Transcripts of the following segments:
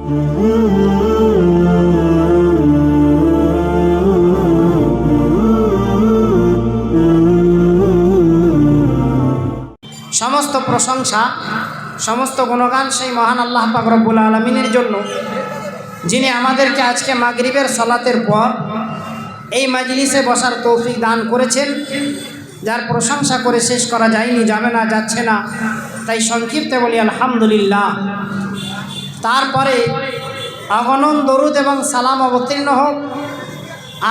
সমস্ত প্রশংসা, সমস্ত গুণগান সেই মহান আল্লাহ পাক রব্বুল আলামিনের জন্য, যিনি আমাদেরকে আজকে মাগরিবের সালাতের পর এই মাজলিসে বসার তৌফিক দান করেছেন, যার প্রশংসা করে শেষ করা যায়নি, যাবে না, যাচ্ছে না। তাই সংক্ষিপ্তে বলি আলহামদুলিল্লাহ। তারপরে অগণন দরুদ এবং সালাম অবতীর্ণ হোক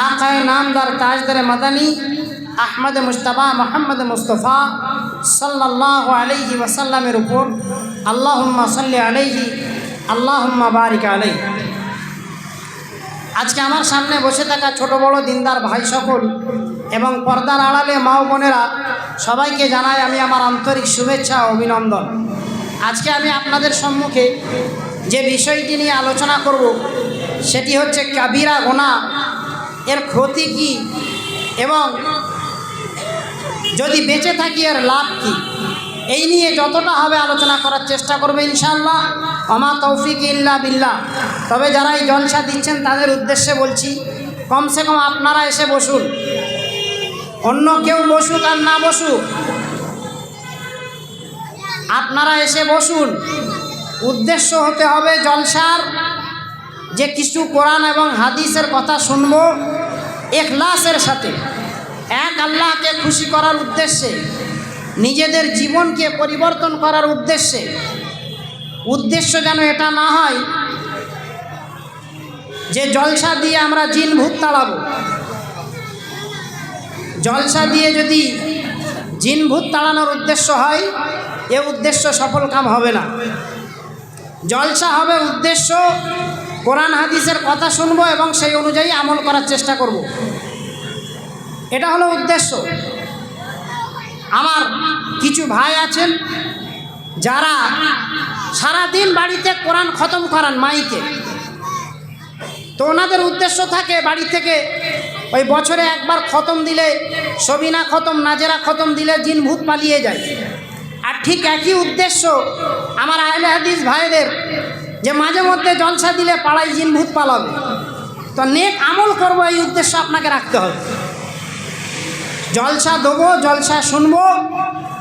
আকায়ে নামদার তাজদারে মাদানী আহমদ মুজতবা মোহাম্মদ মুস্তফা সাল্লাল্লাহু আলাইহি ওয়াসাল্লামের উপর। আল্লাহুম্মা সাল্লি আলাইহি আল্লাহুম্মা বারিক আলাইহি। আজকে আমার সামনে বসে থাকা ছোট বড় দিনদার ভাই সকল এবং পর্দার আড়ালে মা ও বোনেরা, সবাইকে জানাই আমি আমার আন্তরিক শুভেচ্ছা ও অভিনন্দন। আজকে আমি আপনাদের সম্মুখে যে বিষয়টি নিয়ে আলোচনা করব সেটি হচ্ছে কাবিরা গুনাহ, এর ক্ষতি কী এবং যদি বেঁচে থাকি এর লাভ কী, এই নিয়ে যতটা হবে আলোচনা করার চেষ্টা করবে ইনশাআল্লাহ। আমা তৌফিক ইল্লা বিল্লাহ। তবে যারা এই জলসা দিচ্ছেন তাদের উদ্দেশ্যে বলছি, কমসে কম আপনারা এসে বসুন, অন্য কেউ বসুক আর না বসুক, আপনারা এসে বসুন। উদ্দেশ্য হতে হবে জলসার যে কিছু কোরআন এবং হাদিসের কথা শুনব ইখলাসের সাথে, এক আল্লাহকে খুশি করার উদ্দেশ্যে, নিজেদের জীবনকে পরিবর্তন করার উদ্দেশ্যে। উদ্দেশ্য যেন এটা না হয় যে জলসা দিয়ে আমরা জিন ভূত তাড়াব। জলসা দিয়ে যদি জিন ভূত তাড়ানোর উদ্দেশ্য হয়, এ উদ্দেশ্য সফল কাম হবে না। জলসা হবে উদ্দেশ্য কোরআন হাদিসের কথা শুনবো এবং সেই অনুযায়ী আমল করার চেষ্টা করব, এটা হলো উদ্দেশ্য। আমার কিছু ভাই আছেন যারা সারাদিন বাড়িতে কোরআন খতম করান মাইকে, তো ওনাদের উদ্দেশ্য থাকে বাড়ি থেকে ওই বছরে একবার খতম দিলে, সবিনা খতম, নাজেরা খতম দিলে জিন ভূত পালিয়ে যায়। আর ঠিক একই উদ্দেশ্য আমার আহলে হাদিস ভাইদের, যে মাঝে মধ্যে জলসা দিলে পাড়ায় জিন ভূত পালাবে। তো নেক আমল করব, এই উদ্দেশ্য আপনাকে রাখতে হবে। জলসা দেবো, জলসা শুনবো,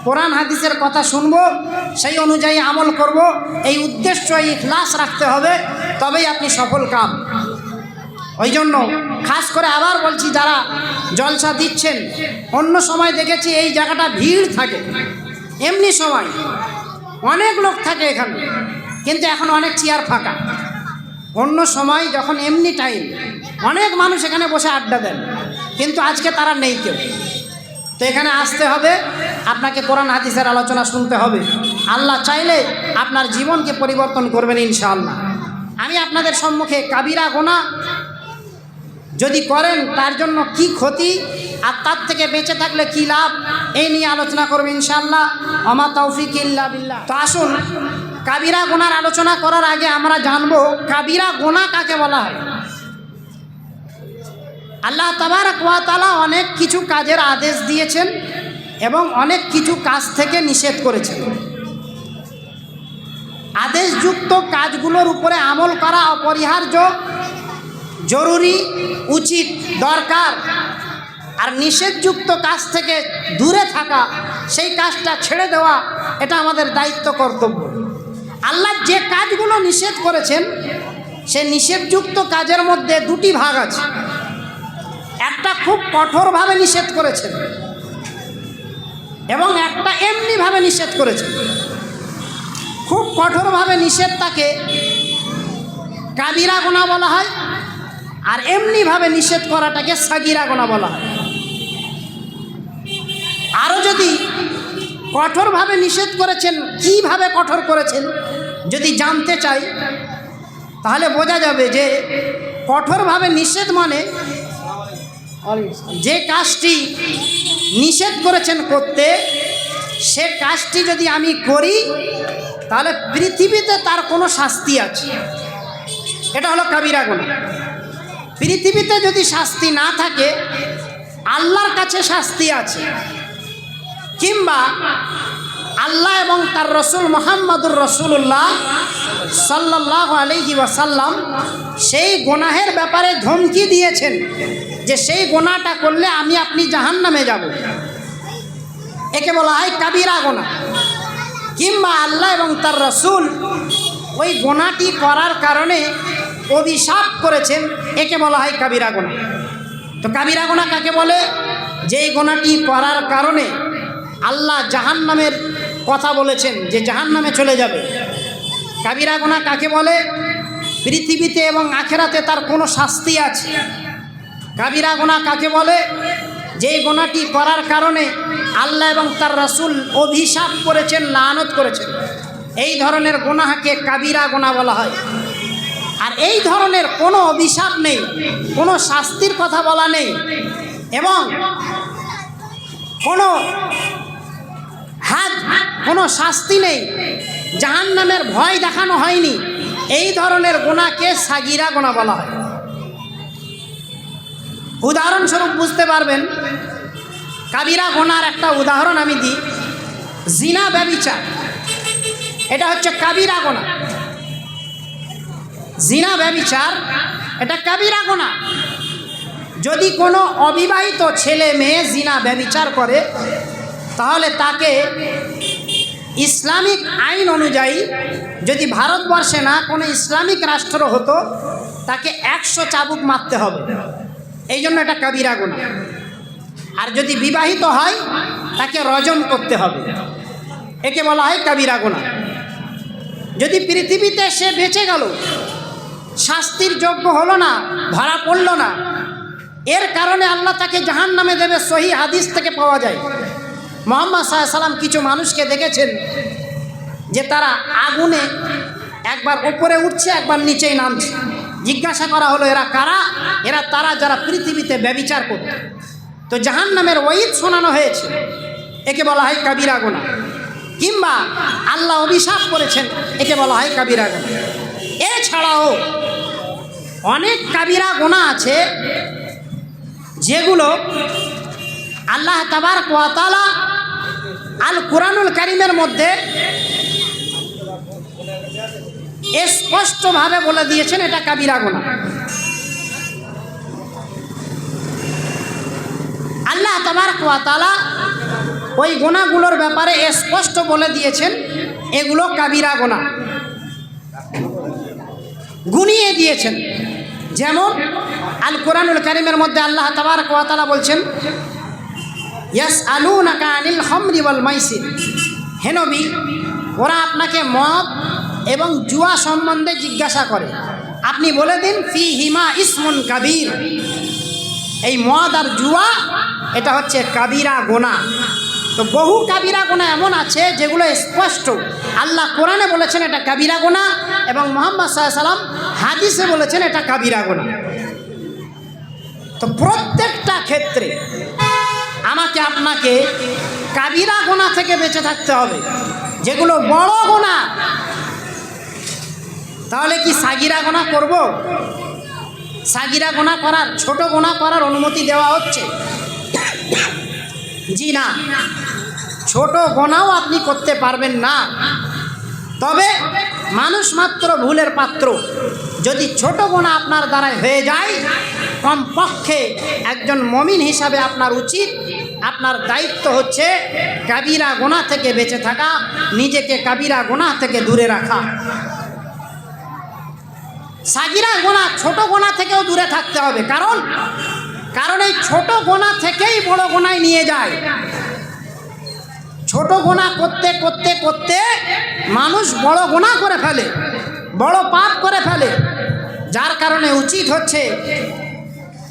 কোরআন হাদিসের কথা শুনবো, সেই অনুযায়ী আমল করব, এই উদ্দেশ্য, এই ইখলাস রাখতে হবে, তবেই আপনি সফল কাম। ওই জন্য খাস করে আবার বলছি, যারা জলসা দিচ্ছেন, অন্য সময় দেখেছি এই জায়গাটা ভিড় থাকে, এমনি সময় অনেক লোক থাকে এখানে, কিন্তু এখন অনেক চেয়ার ফাঁকা। অন্য সময় যখন এমনি টাইম অনেক মানুষ এখানে বসে আড্ডা দেন, কিন্তু আজকে তারা নেই কেউ। তো এখানে আসতে হবে, আপনাকে কোরআন হাদিসের আলোচনা শুনতে হবে। আল্লাহ চাইলে আপনার জীবনকে পরিবর্তন করবেন ইনশাআল্লাহ। আমি আপনাদের সম্মুখে কাবিরা গুনাহ যদি করেন তার জন্য কি ক্ষতি আর তার থেকে বেঁচে থাকলে কি লাভ, এই নিয়ে আলোচনা করব ইনশাআল্লাহ। আমা তৌফিক ইল্লা বিল্লাহ। তো আসুন, কাবিরা গুনার আলোচনা করার আগে আমরা জানবো কাবিরা গুনাহ কাকে বলা হয়। আল্লাহ তাবারক ওয়া তাআলা অনেক কিছু কাজের আদেশ দিয়েছেন এবং অনেক কিছু কাজ থেকে নিষেধ করেছেন। আদেশযুক্ত কাজগুলোর উপরে আমল করা অপরিহার্য, জরুরি, উচিত, দরকার। আর নিষেধযুক্ত কাজ থেকে দূরে থাকা, সেই কাজটা ছেড়ে দেওয়া, এটা আমাদের দায়িত্ব, কর্তব্য। আল্লাহ যে কাজগুলো নিষেধ করেছেন, সে নিষেধযুক্ত কাজের মধ্যে দুটি ভাগ আছে। একটা খুব কঠোরভাবে নিষেধ করেছেন এবং একটা এমনিভাবে নিষেধ করেছেন। খুব কঠোরভাবে নিষেধটাকে কাবিরা গুনাহ বলা হয়, আর এমনিভাবে নিষেধ করাটাকে সাগিরা গুনাহ বলা হয়। আরও যদি কঠোরভাবে নিষেধ করেছেন, কিভাবে কঠোর করেছেন যদি জানতে চাই, তাহলে বোঝা যাবে যে কঠোরভাবে নিষেধ মানে যে কাজটি নিষেধ করেছেন করতে, সে কাজটি যদি আমি করি তাহলে পৃথিবীতে তার কোনো শাস্তি আছে, এটা হলো কাবিরা গুনাহ। পৃথিবীতে যদি শাস্তি না থাকে, আল্লাহর কাছে শাস্তি আছে, কিংবা আল্লাহ এবং তার রসুল মুহাম্মদুর রাসূলুল্লাহ সাল্লাল্লাহু আলাইহি ওয়াসাল্লাম সেই গুনাহের ব্যাপারে ধমকি দিয়েছেন যে সেই গুনাহটা করলে আমি আপনি জাহান্নামে যাব, একে বলা হয় কাবিরা গুনাহ। কিংবা আল্লাহ এবং তার রসুল ওই গুনাহটি করার কারণে অভিশাপ করেছেন, একে বলা হয় কাবিরা গুনাহ। তো কাবিরা গুনাহ কাকে বলে? যেই গুনাহটি করার কারণে আল্লাহ জাহান্নামের কথা বলেছেন যে জাহান্নামে চলে যাবে। কাবিরা গুনাহ কাকে বলে? পৃথিবীতে এবং আখিরাতে তার কোনো শাস্তি আছে। কাবিরা গুনাহ কাকে বলে? যেই গুনাহটি করার কারণে আল্লাহ এবং তার রাসূল অভিশাপ করেছেন, লানত করেছেন, এই ধরনের গুনাহকে কাবিরা গুনাহ বলা হয়। আর এই ধরনের কোনো অভিশাপ নেই, কোনো শাস্তির কথা বলা নেই এবং কোনো শাস্তি নেই, জাহান্নামের ভয় দেখানো হয়নি, এই ধরনের গুনাহকে সাগীরা গুনাহ বলা হয়। উদাহরণস্বরূপ বুঝতে পারবেন, কাবিরা গুনাহর একটা উদাহরণ আমি দিই। জিনা, ব্যভিচার, এটা হচ্ছে কাবিরা গুনাহ। জিনা, ব্যভিচার এটা কাবিরা গুনাহ। যদি কোনো অবিবাহিত ছেলে মেয়ে জিনা ব্যভিচার করে তাহলে তাকে ইসলামিক আইন অনুযায়ী, যদি ভারতবর্ষে না কোনো ইসলামিক রাষ্ট্র হতো, তাকে 100 চাবুক মারতে হবে। এই জন্য এটা কাবিরা গুনাহ। আর যদি বিবাহিত হয় তাকে রজম করতে হবে, একে বলা হয় কাবিরা গুনাহ। যদি পৃথিবীতে সে বেঁচে গেল, শাস্তির যোগ্য হলো না, ধরা পড়ল না, এর কারণে আল্লাহ তাকে জাহান্নামে দেবে। সহিহ হাদিস থেকে পাওয়া যায়, মুহাম্মদ সাল্লাল্লাহু আলাইহি ওয়াসাল্লাম কিছু মানুষকে দেখেছেন যে তারা আগুনে একবার উপরে উঠছে, একবার নিচেই নামছে। জিজ্ঞাসা করা হলো এরা কারা? এরা তারা যারা পৃথিবীতে ব্যভিচার করত। তো জাহান্নামের ওয়াইদ শোনানো হয়েছে, একে বলা হয় কাবিরা গুনাহ। কিংবা আল্লাহ অভিশাপ করেছেন, একে বলা হয় কাবিরা গুনাহ। এছাড়াও অনেক কাবিরা গুনাহ আছে যেগুলো আল্লাহ তাবারক ওয়া তাআলা আল কুরআনুল কারীমের মধ্যে স্পষ্টভাবে বলে দিয়েছেন এটা কাবিরা গুনাহ। আল্লাহ তাবারক ওয়া তাআলা ওই গুনাহগুলোর ব্যাপারে স্পষ্ট বলে দিয়েছেন এগুলো কাবিরা গুনাহ, গুনিয়ে দিয়েছেন। যেমন আল কুরআনুল কারীমের মধ্যে আল্লাহ তাবারক ওয়া তাআলা বলছেন, ইয়াসআলুনাকা আনিল খামরি ওয়াল মাইসির, হে নবী, ওরা আপনাকে মদ এবং জুয়া সম্বন্ধে জিজ্ঞাসা করে, আপনি বলে দিন ফীহিমা ইসমুন কাবীর, এই মদ আর জুয়া এটা হচ্ছে কাবিরা গুনাহ। তো বহু কাবিরা গুনাহ এমন আছে যেগুলো স্পষ্ট, আল্লাহ কোরআনে বলেছেন এটা কাবিরা গুনাহ এবং মুহাম্মদ সাল্লাল্লাহু আলাইহি ওয়াসাল্লাম হাদিসে বলেছেন এটা কাবিরা গুনাহ। তো প্রত্যেকটা ক্ষেত্রে আমাকে আপনাকে কাবিরা গুনাহ থেকে বেঁচে থাকতে হবে, যেগুলো বড় গুনাহ। তাহলে কি সাগীরা গুনাহ করব? সাগীরা গুনাহ করার, ছোট গুনাহ করার অনুমতি দেওয়া হচ্ছে? জি না, ছোট গুনাহও আপনি করতে পারবেন না। তবে মানুষ মাত্র ভুলের পাত্র। যদি ছোট গুনাহ আপনার দ্বারাই হয়ে যায়, কমপক্ষে একজন মুমিন হিসাবে আপনার উচিত, আপনার দায়িত্ব হচ্ছে কাবিরা গুনাহ থেকে বেঁচে থাকা, নিজেকে কাবিরা গুনাহ থেকে দূরে রাখা। সাগীরা গুনাহ, ছোট গুনাহ থেকেও দূরে থাকতে হবে, কারণ এই ছোট গুনাহ থেকেই বড় গুনায় নিয়ে যায়। ছোট গুনাহ করতে করতে করতে মানুষ বড় গুনাহ করে ফেলে, বড় পাপ করে ফেলে, যার কারণে উচিত হচ্ছে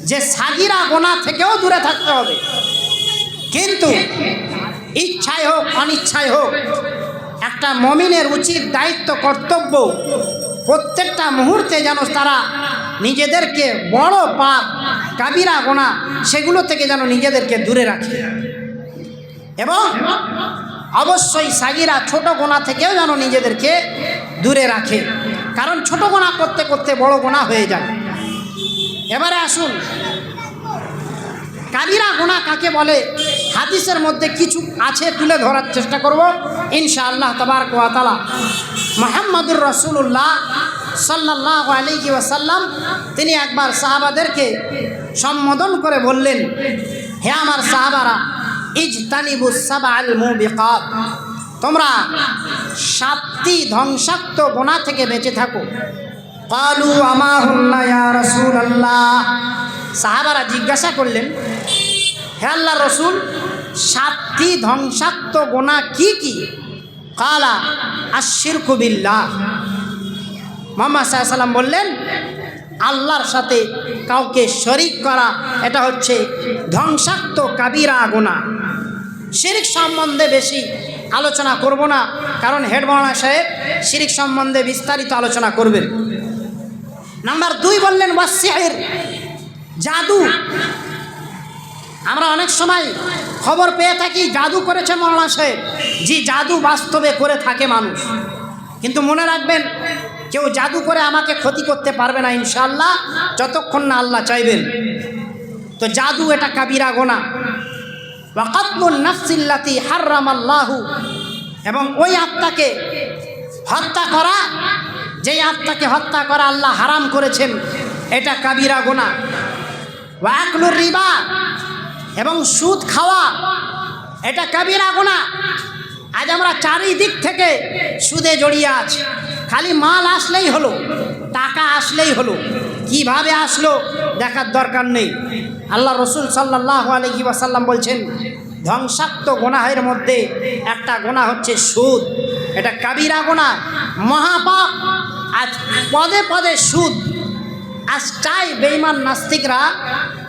যে সাগীরা গুনাহ থেকেও দূরে থাকতে হবে। কিন্তু ইচ্ছায় হোক অনিচ্ছায় হোক, একটা মুমিনের উচিত, দায়িত্ব, কর্তব্য প্রত্যেকটা মুহূর্তে যেন তারা নিজেদেরকে বড় পাপ, কাবিরা গুনাহ সেগুলো থেকে যেন নিজেদেরকে দূরে রাখে। এবং অবশ্যই সাগীরা, ছোট গুনাহ থেকেও যেন নিজেদেরকে দূরে রাখে, কারণ ছোট গুনাহ করতে করতে বড় গুনাহ হয়ে যায়। এবারে আসুন, কাবিরা গুনাহ কাকে বলে? হাদিসের মধ্যে কিছু আছে, তুলে ধরার চেষ্টা করব। ইনশাআল্লাহ তাবারক ওয়া তাআলা মুহাম্মদুর রাসূলুল্লাহ সাল্লাল্লাহু আলাইহি ওয়াসাল্লাম তিনি একবার সাহাবাদেরকে সম্বোধন করে বললেন, হে আমার সাহাবারা, ইজতানিবুস সাবআল মুবিকাত, তোমরা 7টি ধ্বংসাত্মক গুনাহ থেকে বেঁচে থাকো। ক্বালু আমা হুন্না ইয়া রাসূলুল্লাহ, সাহাবারা জিজ্ঞাসা করলেন, হে আল্লাহর রাসূল, 7টি ধ্বংসাত্মক গুনাহ কি কি? ক্বালা আশ-শিরকু বিল্লাহ, মুহাম্মদ সাল্লাল্লাহু আলাইহি ওয়াসাল্লাম বললেন, আল্লাহর সাথে কাউকে শরীক করা, এটা হচ্ছে ধ্বংসাত্মক কাবিরা গুনাহ। শিরক সম্বন্ধে বেশি আলোচনা করব না, কারণ হেড মাওলানা সাহেব শিরক সম্বন্ধে বিস্তারিত আলোচনা করবেন। নাম্বার 2 বললেন ওয়াসিহির, জাদু। আমরা অনেক সময় খবর পেয়ে থাকি জাদু করেছে মাওলানা সাহেব। জি, জাদু বাস্তবে করে থাকে মানুষ, কিন্তু মনে রাখবেন কেউ জাদু করে আমাকে ক্ষতি করতে পারবে না ইনশাআল্লাহ, যতক্ষণ না আল্লাহ চাইবেন। তো জাদু এটা কাবিরা গুনাহ। ওয়া কাতলুন নাফসিল্লাতী হারামাল্লাহু, এবং ওই আত্মাকে হত্যা করা, যেই আত্মাকে হত্যা করা আল্লাহ হারাম করেছেন, এটা কাবিরা গুনাহ। ওয়া আকলুর রিবা, এবং সুদ খাওয়া, এটা কাবিরা গুনাহ। আজ আমরা চারিদিক থেকে সুদে জড়িয়ে আছি। খালি মাল আসলেই হলো, টাকা আসলেই হলো, কিভাবে আসলো দেখার দরকার নেই। আল্লাহ রসুল সাল্লাল্লাহু আলাইহি ওয়াসাল্লাম বলছেন, ধ্বংসাত্মক গুনাহের মধ্যে একটা গুনাহ হচ্ছে সুদ, এটা কাবিরা গুনাহ, মহাপাপ। আজ পদে পদে সুদ। আজ চাই বেঈমান নাস্তিকরা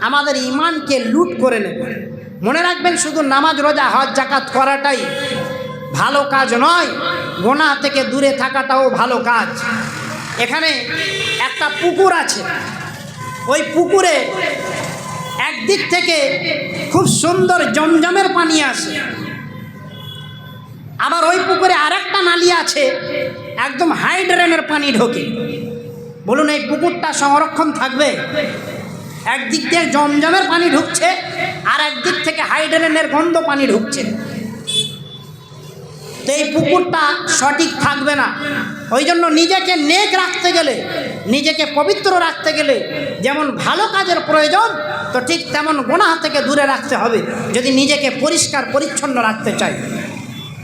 আমাদের ইমানকে লুট করে নেবে। মনে রাখবেন, শুধু নামাজ রোজা হজ জাকাত করাটাই ভালো কাজ নয়, গুনাহ থেকে দূরে থাকাটাও ভালো কাজ। এখানে একটা পুকুর আছে, ওই পুকুরে একদিক থেকে খুব সুন্দর জমজমের পানি আসে, আবার ওই পুকুরে আরেকটা নালী আছে, একদম হাই ড্রেনের পানি ঢোকে। বলুন, এই পুকুরটা সংরক্ষণ থাকবে? একদিক দিয়ে জমজমের পানি ঢুকছে, আর একদিক থেকে হাই ড্রেনের গন্ধ পানি ঢুকছে, তো এই পুকুরটা সঠিক থাকবে না। ওই জন্য নিজেকে নেক রাখতে গেলে, নিজেকে পবিত্র রাখতে গেলে যেমন ভালো কাজের প্রয়োজন, তো ঠিক তেমন গুনাহ থেকে দূরে রাখতে হবে যদি নিজেকে পরিষ্কার পরিচ্ছন্ন রাখতে চাই।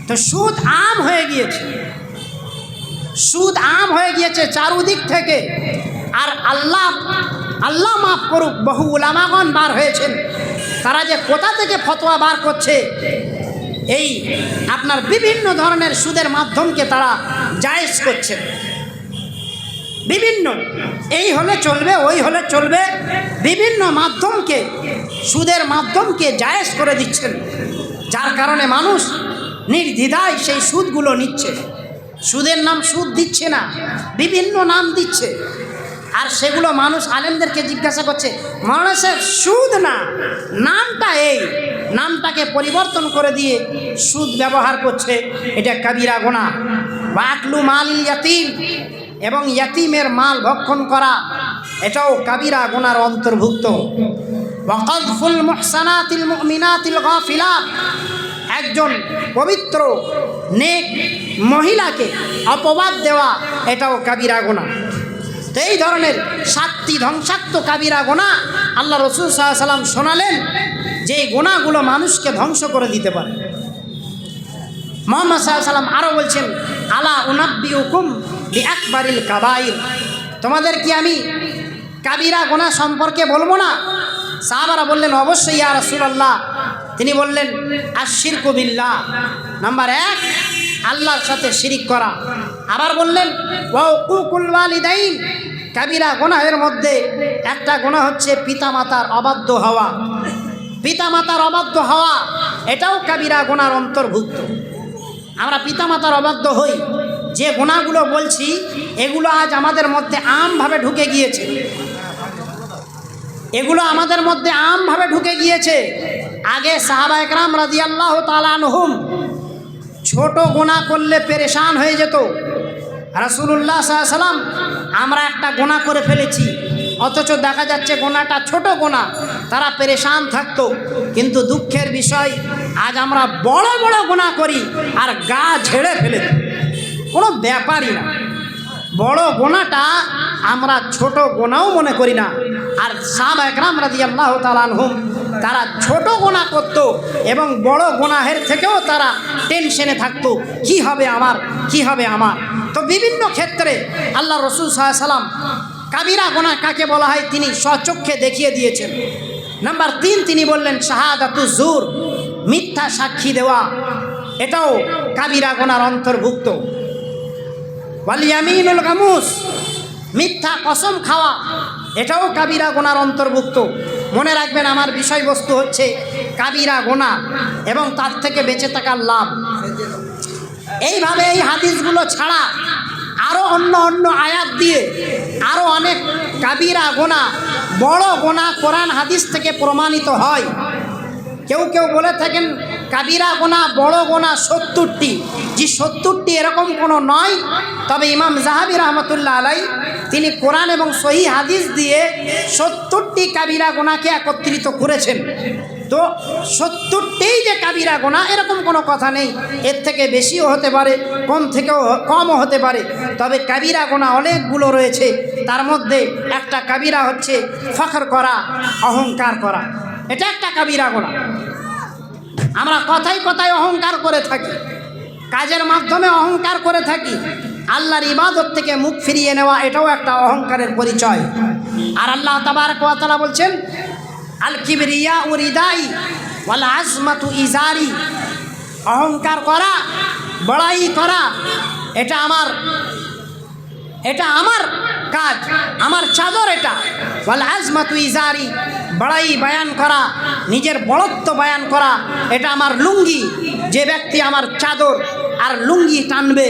তো সুদ আম হয়ে গিয়েছে, সুদ আম হয়ে গিয়েছে চারুদিক থেকে। আর আল্লাহ মাফ করুক, বহু উলামাগণ বার হয়েছেন, তারা যে কোথা থেকে ফতোয়া বার করছে, এই আপনার বিভিন্ন ধরনের সুদের মাধ্যমকে তারা জায়েজ করছে। বিভিন্ন এই হলে চলবে, ওই হলে চলবে, বিভিন্ন মাধ্যমকে, সুদের মাধ্যমকে জায়েজ করে দিচ্ছেন, যার কারণে মানুষ নির্দ্বিধায় সেই সুদগুলো নিচ্ছে। সুদের নাম সুদ দিচ্ছে না, বিভিন্ন নাম দিচ্ছে। আর সেগুলো মানুষ আলেমদেরকে জিজ্ঞাসা করছে, মাওলানা সাহেব সুদ না, নামটা এই, নামটাকে পরিবর্তন করে দিয়ে সুদ ব্যবহার করছে, এটা কাবিরা গুনাহ। ওয়াকলু মালিল ইয়াতিম, এবং ইয়াতিমের মাল ভক্ষণ করা, এটাও কাবিরা গুনার অন্তর্ভুক্ত। ওয়াকাযফুল মুহসানাতিল মুমিনাতিল গাফিলাত, একজন পবিত্র নেক মহিলাকে অপবাদ দেওয়া, এটাও কাবিরা গুনাহ। তো এই ধরনের 7টি ধ্বংসাত্মক কাবিরা গুনাহ আল্লাহ রসুল সাল্লাল্লাহু আলাইহি ওয়াসাল্লাম শোনালেন, যে গুনাহগুলো মানুষকে ধ্বংস করে দিতে পারে। মুহাম্মদ সাল্লাল্লাহু আলাইহি ওয়াসাল্লাম আরও বলছেন, আলা উনাব্বিউকুম বিআকবারিল কাবাইর, তোমাদের কি আমি কাবিরা গুনাহ সম্পর্কে বলবো না? সাহাবারা বললেন, অবশ্যই ইয়া রাসূলুল্লাহ। তিনি বললেন, আশ-শিরকু বিল্লাহ, নাম্বার 1 আল্লাহর সাথে শিরিক করা। আবার বললেন, ওয়া উকুকুল ওয়ালিদাইন, কাবিরা গুনাহের মধ্যে একটা গুনাহ হচ্ছে পিতামাতার অবাধ্য হওয়া। পিতামাতার অবাধ্য হওয়া এটাও কাবিরা গুনার অন্তর্ভুক্ত। আমরা পিতামাতার অবাধ্য হই, যে গুনাহগুলো বলছি এগুলো আজ আমাদের মধ্যে আমভাবে ঢুকে গিয়েছে, এগুলো আমাদের মধ্যে আমভাবে ঢুকে গিয়েছে। আগে সাহাবায়ে কেরাম রাদিয়াল্লাহু তাআলা আনহুম ছোট গুনাহ করলে পেরেশান হয়ে যেত। রাসূলুল্লাহ সাল্লাল্লাহু আলাইহি ওয়াসাল্লাম, আমরা একটা গুনাহ করে ফেলেছি, অথচ দেখা যাচ্ছে গুনাহটা ছোট গুনাহ, তারা পেরেশান থাকতো। কিন্তু দুঃখের বিষয় আজ আমরা বড় বড় গুনাহ করি আর গা ঝেড়ে ফেলে দিই, কোনো ব্যাপারই না। বড় গোনাটা আমরা ছোট গোনাও মনে করি না। আর সাহাবা একরাম রাদিয়াল্লাহু তাআলা আনহুম তারা ছোট গোনা করত এবং বড় গোনাহের থেকেও তারা টেনশনে থাকতো, কি হবে আমার, কি হবে আমার। তো বিভিন্ন ক্ষেত্রে আল্লাহ রাসূল সাল্লাল্লাহু আলাইহি সাল্লাম কাবিরা গোনা কাকে বলা হয় তিনি স্বচক্ষে দেখিয়ে দিয়েছেন। নাম্বার 3 তিনি বললেন শাহাদাতু জুর, মিথ্যা সাক্ষী দেওয়া, এটাও কাবিরা গোনার অন্তর্ভুক্ত। ওয়াল ইয়ামিনুল গামুস, মিথ্যা কসম খাওয়া, এটাও কাবিরা গোনার অন্তর্ভুক্ত। মনে রাখবেন আমার বিষয়বস্তু হচ্ছে কাবিরা গোনা এবং তার থেকে বেঁচে থাকার লাভ। এইভাবে এই হাদিসগুলো ছাড়া আরও অন্য অন্য আয়াত দিয়ে আরও অনেক কাবিরা গোনা, বড় গোনা কোরআন হাদিস থেকে প্রমাণিত হয়। কেউ কেউ বলে থাকেন কাবিরা গোনা বড় গোনা 70টি, যে 70টি এরকম কোনো নয়। তবে ইমাম যাহাবী রহমতুল্লাহ আলাই তিনি কোরআন এবং সহিহ হাদিস দিয়ে 70টি কাবিরা গোনাকে একত্রিত করেছেন। তো 70টিই যে কাবিরা গোনা এরকম কোনো কথা নেই, এর থেকে বেশিও হতে পারে, কমও হতে পারে। তবে কাবিরা গোনা অনেকগুলো রয়েছে, তার মধ্যে একটা কাবিরা হচ্ছে ফখর করা, অহংকার করা, এটা একটা কাবিরা গোনা। আমরা কথায় কথায় অহংকার করে থাকি, কাজের মাধ্যমে অহংকার করে থাকি, আল্লাহর ইবাদত থেকে মুখ ফিরিয়ে নেওয়া এটাও একটা অহংকারের পরিচয়। আর আল্লাহ তাবারক ওয়া তাআলা বলছেন আল কিবরিয়া উরিদাই ওয়াল আজমাতু ইজারি, অহংকার করা, বড়াই করা, এটা আমার কাজ, আমার চাদর এটা। ওয়াল আজমাতু ইজারি, বড়াই বয়ান করা, নিজের বড়ত্ব বয়ান করা, এটা আমার লুঙ্গি। যে ব্যক্তি আমার চাদর আর লুঙ্গি টানবে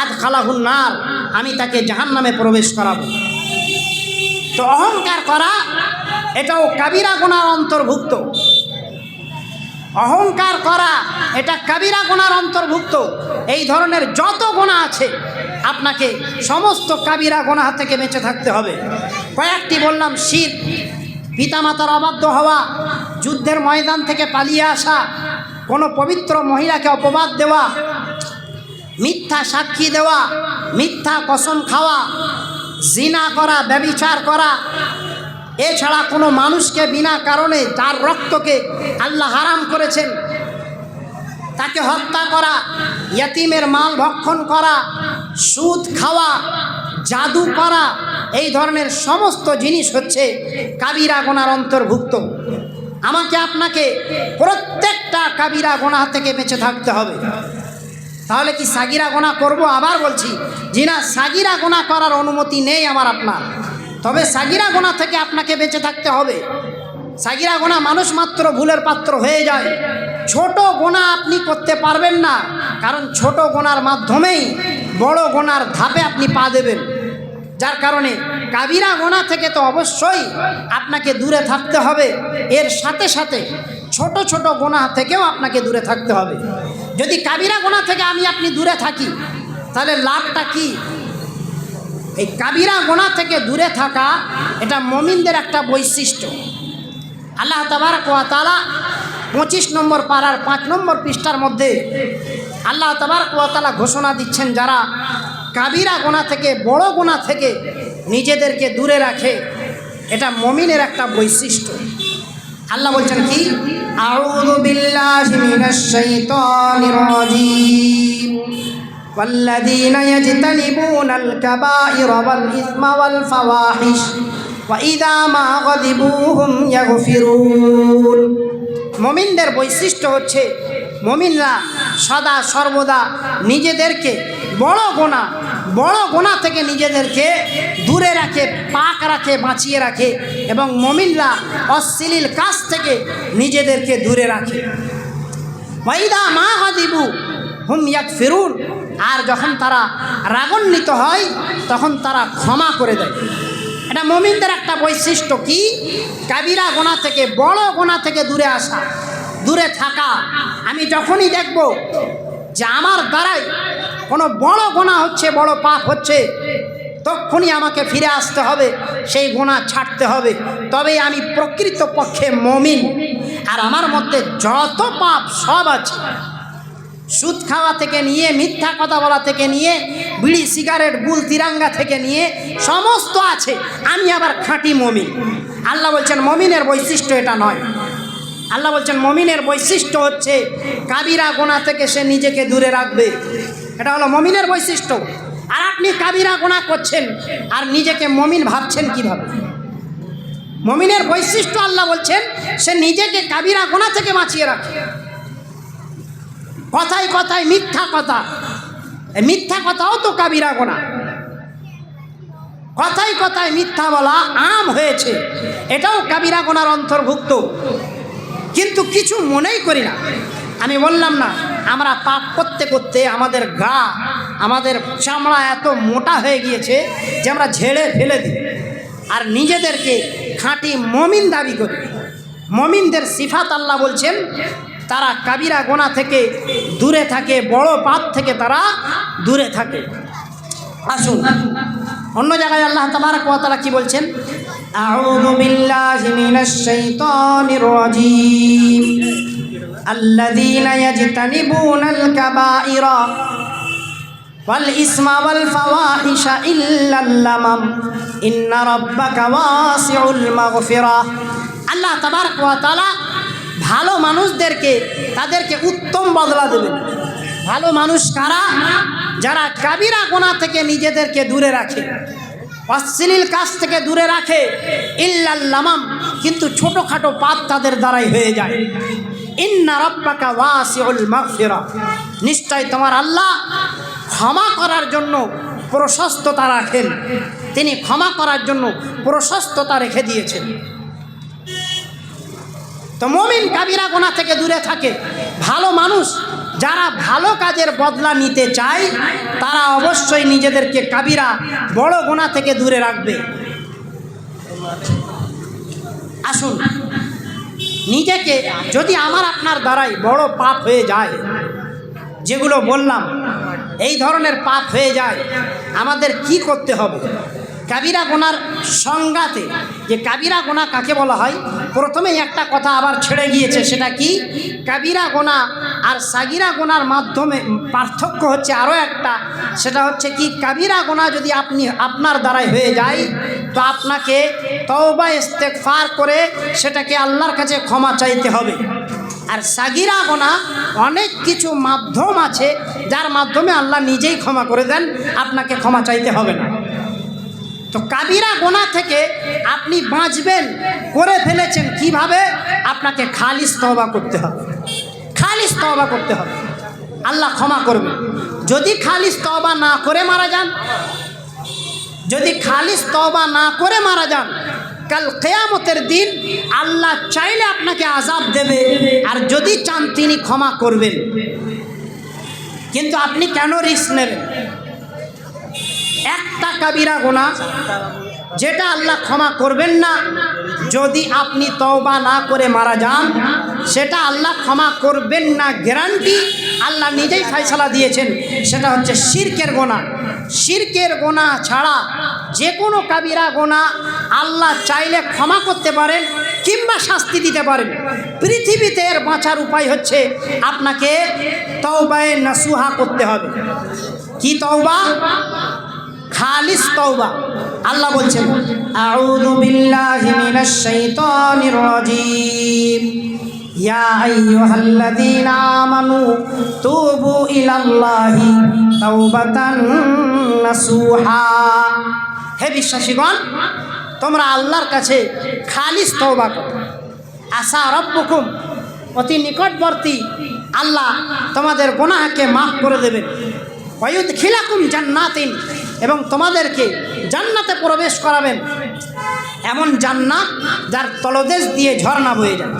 আদখালাহুন নার, আমি তাকে জাহান্নামে প্রবেশ করাবো। তো অহংকার করা এটাও কাবিরা গুনার অন্তর্ভুক্ত। অহংকার করা এটা কাবিরা গুনার অন্তর্ভুক্ত। এই ধরনের যত গুনাহ আছে আপনাকে সমস্ত কাবিরা গুনাহ থেকে বেঁচে থাকতে হবে। কয়েকটি বললাম, শিরক, পিতামাতার অবাধ্য হওয়া, যুদ্ধের ময়দান থেকে পালিয়ে আসা, কোনো পবিত্র মহিলাকে অপবাদ দেওয়া, মিথ্যা সাক্ষী দেওয়া, মিথ্যা কসম খাওয়া, জিনা করা, ব্যভিচার করা, এছাড়া কোনো মানুষকে বিনা কারণে যার রক্তকে আল্লাহ হারাম করেছেন তাকে হত্যা করা, ইয়তিমের মাল ভক্ষণ করা, সুদ খাওয়া, জাদু করা, এই ধরনের সমস্ত জিনিস হচ্ছে কাবিরা গুনার অন্তর্ভুক্ত। আমাকে আপনাকে প্রত্যেকটা কাবিরা গুনাহ থেকে বেঁচে থাকতে হবে। তাহলে কি সাগিরা গুনাহ করব? আবার বলছি যে না, সাগিরা গুনাহ করার অনুমতি নেই আমার আপনার। তবে সাগিরা গুনাহ থেকে আপনাকে বেঁচে থাকতে হবে। সাগিরা গুনাহ মানুষ মাত্র ভুলের পাত্র হয়ে যায়। ছোট গুনাহ আপনি করতে পারবেন না, কারণ ছোট গুনার মাধ্যমেই বড় গুনার ধাপে আপনি পা দেবেন। যার কারণে কাবিরা গুনাহ থেকে তো অবশ্যই আপনাকে দূরে থাকতে হবে, এর সাথে সাথে ছোট ছোট গুনাহ থেকেও আপনাকে দূরে থাকতে হবে। যদি কাবিরা গুনাহ থেকে আপনি দূরে থাকি তাহলে লাভটা কি? এই কাবিরা গুনাহ থেকে দূরে থাকা এটা মুমিনদের একটা বৈশিষ্ট্য। আল্লাহ তাবারক ওয়া তাআলা 25 নম্বর পারার 5 নম্বর পৃষ্ঠার মধ্যে আল্লাহ তাবারক ওয়া তাআলা ঘোষণা দিচ্ছেন, যারা কাবিরা গুনাহ থেকে, বড় গুনাহ থেকে নিজেদেরকে দূরে রাখে, এটা মুমিনের একটা বৈশিষ্ট্য। আল্লাহ বলছেন কি? আউযু বিল্লাহি মিনাশ শাইতানির রাজীম ওয়াল্লাযীনা ইয়াজতানিবুনাল কাবাইরা ওয়াল ইসমা ওয়াল ফাওয়াহিশ ওয়া ইযা মা গাযিবু হুম ইয়াগফিরুন। মুমিনদের বৈশিষ্ট্য হচ্ছে মুমিনরা সদা সর্বদা নিজেদেরকে বড় গুনাহ থেকে নিজেদেরকে দূরে রাখে, পাক রাখে, বাঁচিয়ে রাখে, এবং মুমিনরা অশ্লীল কাজ থেকে নিজেদেরকে দূরে রাখে। ওয়াইদা মা গাযিবু হুম ইয়াগফিরুন, আর যখন তারা রাগান্বিত হয় তখন তারা ক্ষমা করে দেয়। এটা মুমিনদের একটা বৈশিষ্ট্য। কি? কাবিরা গুনাহ থেকে, বড় গুনাহ থেকে দূরে আসা, দূরে থাকা। আমি যখনই দেখব যে আমার দ্বারাই কোনো বড় গুনাহ হচ্ছে, বড় পাপ হচ্ছে, তখনই আমাকে ফিরে আসতে হবে, সেই গুনাহ ছাড়তে হবে, তবেই আমি প্রকৃতপক্ষে মুমিন। আর আমার মধ্যে যত পাপ সব আছে, সুদ খাওয়া থেকে নিয়ে, মিথ্যা কথা বলা থেকে নিয়ে, বিড়ি সিগারেট গুল তিরাঙ্গা থেকে নিয়ে সমস্ত আছে, আমি আবার খাঁটি মুমিন। আল্লাহ বলছেন মুমিনের বৈশিষ্ট্য এটা নয়। আল্লাহ বলছেন মুমিনের বৈশিষ্ট্য হচ্ছে কাবিরা গুনাহ থেকে সে নিজেকে দূরে রাখবে, এটা হলো মুমিনের বৈশিষ্ট্য। আর আপনি কাবিরা গুনাহ করছেন আর নিজেকে মুমিন ভাবছেন কিভাবে? মুমিনের বৈশিষ্ট্য আল্লাহ বলছেন সে নিজেকে কাবিরা গুনাহ থেকে বাঁচিয়ে রাখে। কথায় কথায় মিথ্যা কথা, এই মিথ্যা কথাও তো কাবিরা গুনাহ। কথায় কথায় মিথ্যা বলা আম হয়েছে, এটাও কাবিরা গুনার অন্তর্ভুক্ত, কিন্তু কিছু মনেই করি না। আমি বললাম না, আমরা পাপ করতে করতে আমাদের গা, আমাদের চামড়া এত মোটা হয়ে গিয়েছে যে আমরা ঝেড়ে ফেলে দিই আর নিজেদেরকে খাঁটি মুমিন দাবি করি। মুমিনদের সিফাত আল্লাহ বলছেন তারা কাবিরা গুনাহ থেকে দূরে থাকে, বড় পাপ থেকে তারা দূরে থাকে। আসুন অন্য জায়গায় আল্লাহ তাবারক ওয়া তাআলা কি বলছেন? আউযু বিল্লাহি মিনাশ শাইতানির রাজীম আল্লাযীনা ইয়াজতানিবুনাল কাবাইরা ওয়াল ইসমা ওয়াল ফাওয়াহিশা ইল্লাল লামাম ইন্না রাব্বাকা ওয়াসিউল মাগফিরাহ। আল্লাহ তাবারক ওয়া তাআলা ভালো মানুষদেরকে তাদেরকে উত্তম বদলা দেবেন। ভালো মানুষ কারা? যারা কাবিরা গুনাহ থেকে নিজেদেরকে দূরে রাখে, অশ্লীল কাজ থেকে দূরে রাখে, ইল্লাল লামাম, কিন্তু ছোটোখাটো পাপ তাদের দ্বারাই হয়ে যায়। ইন্না রাব্বাকা ওয়াসিউল মাগফিরাহ, নিশ্চয় তোমার আল্লাহ ক্ষমা করার জন্য প্রশস্ততা রাখেন, তিনি ক্ষমা করার জন্য প্রশস্ততা রেখে দিয়েছেন। তো মুমিন কাবিরা গুনাহ থেকে দূরে থাকে। ভালো মানুষ যারা ভালো কাজের বদলা নিতে চায় তারা অবশ্যই নিজেদেরকে কাবিরা বড় গুনাহ থেকে দূরে রাখবে। আসুন, নিজেকে যদি আমার আপনার দ্বারাই বড় পাপ হয়ে যায়, যেগুলো বললাম এই ধরনের পাপ হয়ে যায়, আমাদের কি করতে হবে? কাবিরা গুনার সংজ্ঞাতে যে কাবিরা গুনাহ কাকে বলা হয়, প্রথমেই একটা কথা আবার ছেড়ে গিয়েছে, সেটা কি? কাবিরা গুনাহ আর সাগিরা গুনার মাধ্যমে পার্থক্য হচ্ছে আরও একটা, সেটা হচ্ছে কি, কাবিরা গুনাহ যদি আপনার দ্বারাই হয়ে যায় তো আপনাকে তওবা ইস্তেগফার করে সেটাকে আল্লাহর কাছে ক্ষমা চাইতে হবে। আর সাগিরা গুনাহ অনেক কিছু মাধ্যম আছে যার মাধ্যমে আল্লাহ নিজেই ক্ষমা করে দেন, আপনাকে ক্ষমা চাইতে হবে না। তো কাবিরা গুনাহ থেকে আপনি বাঁচবেন, করে ফেলেছেন কিভাবে? আপনাকে খালিস তওবা করতে হবে, খালিস তওবা করতে হবে, আল্লাহ ক্ষমা করবে। যদি খালিস তওবা না করে মারা যান, যদি খালিস তওবা না করে মারা যান, কাল কিয়ামতের দিন আল্লাহ চাইলে আপনাকে আযাব দেবে, আর যদি চান তিনি ক্ষমা করবেন। কিন্তু আপনি কেন রিস্ক নেবেন? একটা কাবিরা গুনাহ যেটা আল্লাহ ক্ষমা করবেন না, যদি আপনি তওবা না করে মারা যান, সেটা আল্লাহ ক্ষমা করবেন না গ্যারান্টি, আল্লাহ নিজেই ফয়সালা দিয়েছেন, সেটা হচ্ছে শিরকের গুনাহ। শিরকের গুনাহ ছাড়া যে কোনো কাবিরা গুনাহ আল্লাহ চাইলে ক্ষমা করতে পারেন কিংবা শাস্তি দিতে পারেন। পৃথিবীতে এর বাঁচার উপায় হচ্ছে আপনাকে তওবায়ে নাসুহা করতে হবে। কি তওবা? খালিস তওবা। আল্লাহ বলছেন আউযু বিল্লাহি মিনাশ শাইতানির রাজীম ইয়া আইয়ুহাল্লাযীনা আমানু তুবু ইলাল্লাহি তাওবাতান নাসুহা। হে বিশ্বাসীগণ, তোমরা আল্লাহর কাছে খালিস তওবা করো। আসা রব্বুকুম, অতি নিকটবর্তী আল্লাহ তোমাদের গুনাহকে মাফ করে দেবেন। ওয়ায়ুদখিলাকুম জান্নাতিন, এবং তোমাদেরকে জান্নাতে প্রবেশ করাবেন, এমন জান্নাত যার তলদেশ দিয়ে ঝর্ণা বয়ে যায়।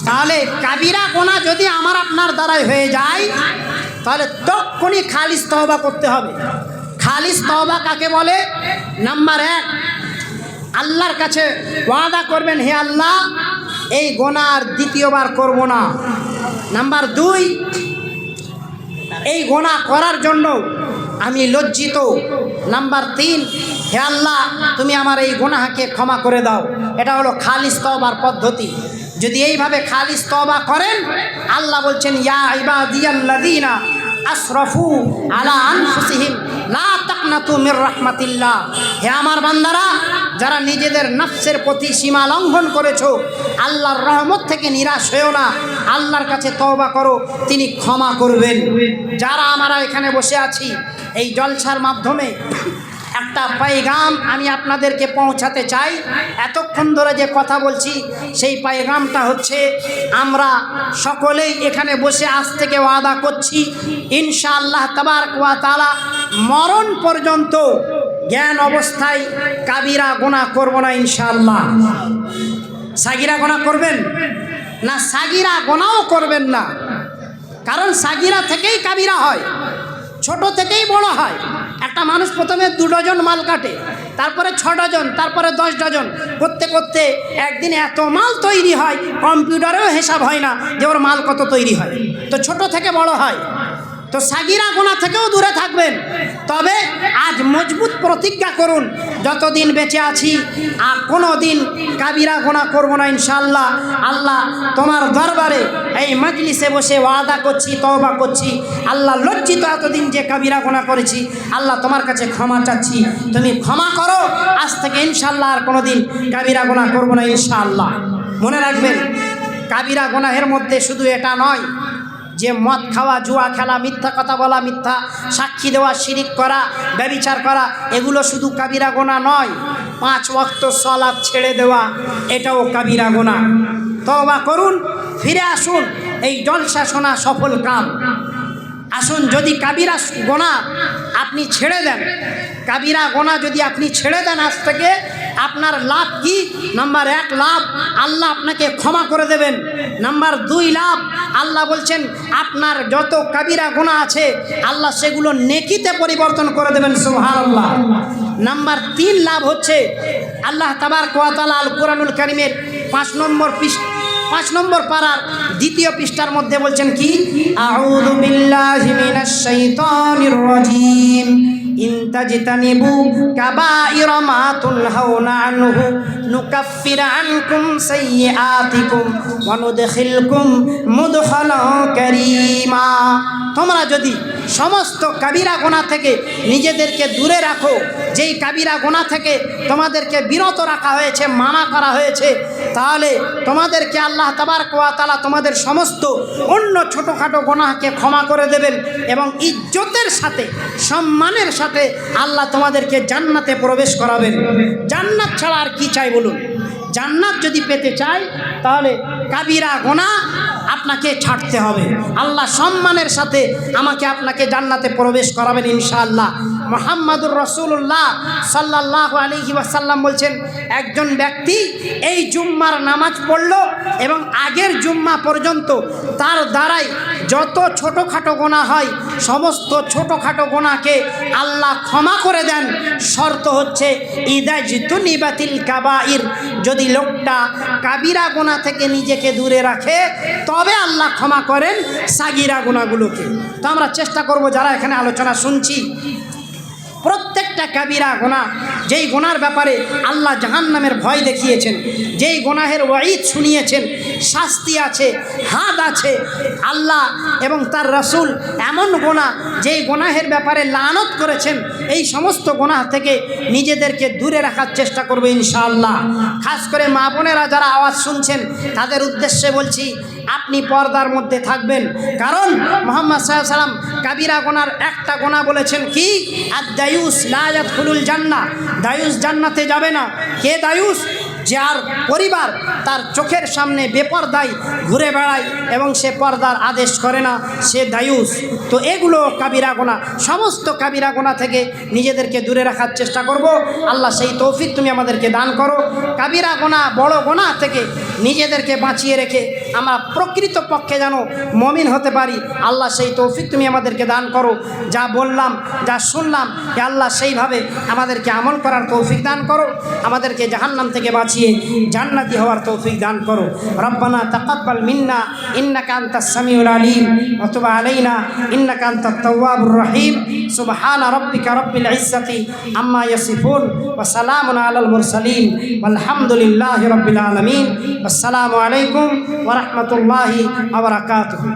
তাহলে কাবিরা গুনাহ যদি আমার আপনার দ্বারাই হয়ে যায়, তাহলে তখনই খালিস তওবা করতে হবে। খালিস তওবা কাকে বলে? নাম্বার 1, আল্লাহর কাছে ওয়াদা করবেন, হে আল্লাহ এই গুনাহ আর দ্বিতীয়বার করব না। নাম্বার 2, এই গুনাহ করার জন্য আমি লজ্জিত। নাম্বার 3, হে আল্লাহ তুমি আমার এই গুনাহকে ক্ষমা করে দাও। এটা হলো খালিস তওবার পদ্ধতি। যদি এইভাবে খালিস তওবা করেন, আল্লাহ বলছেন ইয়া ইবাদিয়াল্লাযীনা আসরাফু আলা আনফুসিহিম লা তাকনাতু মির রাহমাতিল্লাহ, হে আমার বান্দারা যারা নিজেদের নফসের প্রতি সীমা লঙ্ঘন করেছো, আল্লাহর রহমত থেকে নিরাশ হয়েও না, আল্লাহর কাছে তওবা করো, তিনি ক্ষমা করবেন। যারা আমরা এখানে বসে আছি এই জলসার মাধ্যমে একটা পায়গাম আমি আপনাদেরকে পৌঁছাতে চাই। এতক্ষণ ধরে যে কথা বলছি সেই পায়গামটা হচ্ছে, আমরা সকলেই এখানে বসে আজ থেকে ওয়াদা করছি ইনশাআল্লাহ তাবারক ওয়া তাআলা মরণ পর্যন্ত জ্ঞান অবস্থায় কাবিরা গুনাহ করব না ইনশাআল্লাহ। সাগিরা গুনাহ করবেন না? সাগিরা গুনাহও করবেন না, কারণ সাগিরা থেকেই কাবিরা হয়, ছোট থেকেই বড় হয়। একটা মানুষ প্রথমে 2 ডজন মাল কাটে, তারপরে 6 ডজন, তারপরে 10 ডজন, করতে করতে একদিন এত মাল তৈরি হয় কম্পিউটারেও হিসাব হয় না যে ওর মাল কত তৈরি হয়। তো ছোট থেকে বড় হয়। তো সাগিরা গুনাহ থেকেও দূরে থাকবেন। তবে আজ মজবুত প্রতিজ্ঞা করুন, যতদিন বেঁচে আছি আর কোনো দিন কাবিরা গুনাহ করব না ইনশাআল্লাহ। আল্লাহ তোমার দরবারে এই মজলিসে বসে ওয়াদা করছি, তওবা করছি, আল্লাহ লজ্জিত এতদিন যে কাবিরা গুনাহ করেছি, আল্লাহ তোমার কাছে ক্ষমা চাচ্ছি, তুমি ক্ষমা করো। আজ থেকে ইনশাআল্লাহ আর কোনো দিন কাবিরা গুনাহ করব না ইনশাআল্লাহ। মনে রাখবেন, কাবিরা গুনাহের মধ্যে শুধু এটা নয় যে মদ খাওয়া, জুয়া খেলা, মিথ্যা কথা বলা, মিথ্যা সাক্ষী দেওয়া, শিরিক করা, ব্যভিচার করা, এগুলো শুধু কাবিরা গুনাহ নয়। 5 ওয়াক্ত সালাত ছেড়ে দেওয়া, এটাও কাবিরা গুনাহ। তওবা করুন, ফিরে আসুন, এই জলসা শোনা সফল কাম। আসুন, যদি কাবিরা গুনাহ আপনি ছেড়ে দেন, কাবিরা গুনাহ যদি আপনি ছেড়ে দেন আজ থেকে, আপনার লাভ কি? নাম্বার 1 লাভ, আল্লাহ আপনাকে ক্ষমা করে দেবেন। নাম্বার 2 লাভ, আল্লাহ বলছেন আপনার যত কাবিরা গুনাহ আছে আল্লাহ সেগুলো নেকিতে পরিবর্তন করে দেবেন, সুবহানাল্লাহ। নাম্বার 3 লাভ হচ্ছে, আল্লাহ তাবারক ওয়া তাআলা আল কোরআনুল কারীমের 5 নম্বর পারার 2য় পৃষ্ঠার মধ্যে বলছেন কি? আউযু বিল্লাহি মিনাশ শাইতানির রাজীম ইন তাজতানিবু কাবাইরা মা তুনহাউনা আনহু নুকাফির আনকুম সাইয়্যাতিকুম ওয়া নুদখিলকুম মুদখালান কারীমা। তোমরা যদি সমস্ত কাবিরা গুনাহ থেকে নিজেদেরকে দূরে রাখো, যেই কাবিরা গুনাহ থেকে তোমাদেরকে বিরত রাখা হয়েছে, মানা করা হয়েছে, তাহলে তোমাদেরকে আল্লাহ তাবারক ওয়া তাআলা তোমাদের সমস্ত অন্য ছোটোখাটো গুনাহকে ক্ষমা করে দেবেন এবং ইজ্জতের সাথে, সম্মানের সাথে আল্লাহ তোমাদেরকে জান্নাতে প্রবেশ করাবেন। জান্নাত ছাড়া আর কি চাই বলুন? জান্নাত যদি পেতে চাই তাহলে কাবিরা গুনাহ আপনাকে ছাড়তে হবে। আল্লাহ সম্মানের সাথে আমাকে আপনাকে জান্নাতে প্রবেশ করাবেন ইনশাআল্লাহ। মুহাম্মাদুর রাসূলুল্লাহ সাল্লাল্লাহু আলাইহি ওয়াসাল্লাম বলছেন, একজন ব্যক্তি এই জুম্মার নামাজ পড়ল এবং আগের জুম্মা পর্যন্ত তার দ্বারাই যত ছোটোখাটো গুনাহ হয় সমস্ত ছোটোখাটো গুনাহকে আল্লাহ ক্ষমা করে দেন। শর্ত হচ্ছে ইদা জিতুনিবাতিল কাবাইর, যদি লোকটা কাবিরা গুনাহ থেকে নিজেকে দূরে রাখে তবে আল্লাহ ক্ষমা করেন সাগিরা গুনাহগুলোকে। তো আমরা চেষ্টা করব যারা এখানে আলোচনা শুনছি, প্রত্যেকটা কাবিরা গুনাহ, যেই গুনার ব্যাপারে আল্লাহ জাহান্নামের ভয় দেখিয়েছেন, যেই গুনাহের ওয়াঈদ শুনিয়েছেন, শাস্তি আছে, হাদ আছে, আল্লাহ এবং তার রাসূল এমন গুনাহ যেই গুনাহের ব্যাপারে লানত করেছেন, এই সমস্ত গুনাহ থেকে নিজেদেরকে দূরে রাখার চেষ্টা করবে ইনশাআল্লাহ। খাস করে মা বোনেরা যারা আওয়াজ শুনছেন তাদের উদ্দেশ্যে বলছি, আপনি পর্দার মধ্যে থাকবেন, কারণ মুহাম্মদ সাল্লাল্লাহু আলাইহি ওয়াসাল্লাম কাবিরা গুনার একটা গুনাহ বলেছেন কি? আদ-দায়ুস লা ইয়াদখুলুল জান্নাহ, দায়ুস জান্নাতে যাবে না। কে দায়ুস? যার পরিবার তার চোখের সামনে বেপরদায় ঘুরে বেড়ায় এবং সে পর্দার আদেশ করে না, সে দায়ুস। তো এগুলো কাবিরা গুনাহ। সমস্ত কাবিরা গুনাহ থেকে নিজেদেরকে দূরে রাখার চেষ্টা করব। আল্লাহ সেই তৌফিক তুমি আমাদেরকে দান করো। কাবিরা গুনাহ, বড় গুনাহ থেকে নিজেদেরকে বাঁচিয়ে রেখে আমরা প্রকৃত পক্ষে যেন মমিন হতে পারি। আল্লাহ সেই তৌফিক তুমি আমাদেরকে দান করো। যা বললাম, যা শুনলাম, হে আল্লাহ সেইভাবে আমাদেরকে আমল করার তৌফিক দান করো। আমাদেরকে জাহান্নাম থেকে বাঁচিয়ে জান্নাতি হওয়ার তৌফিক দান করো। রব্বানা তাকাব্বাল মিন্না ইন্নাকা আনতাস সামিউল আলিম ওয়া তুব আলাইনা ইন্নাকা আনতাত তাওয়াবুর রহিম। সুবহানা রাব্বিকা রাব্বিল ইজ্জাতি আম্মা ইয়াসিফুন ওয়া সালামুন আলাল মুরসালিন ওয়ালহামদুলিল্লাহি রাব্বিল আলামিন। আসসালামু আলাইকুম ওয়া রাহমাতুল্লাহি ওয়া বারাকাতুহু।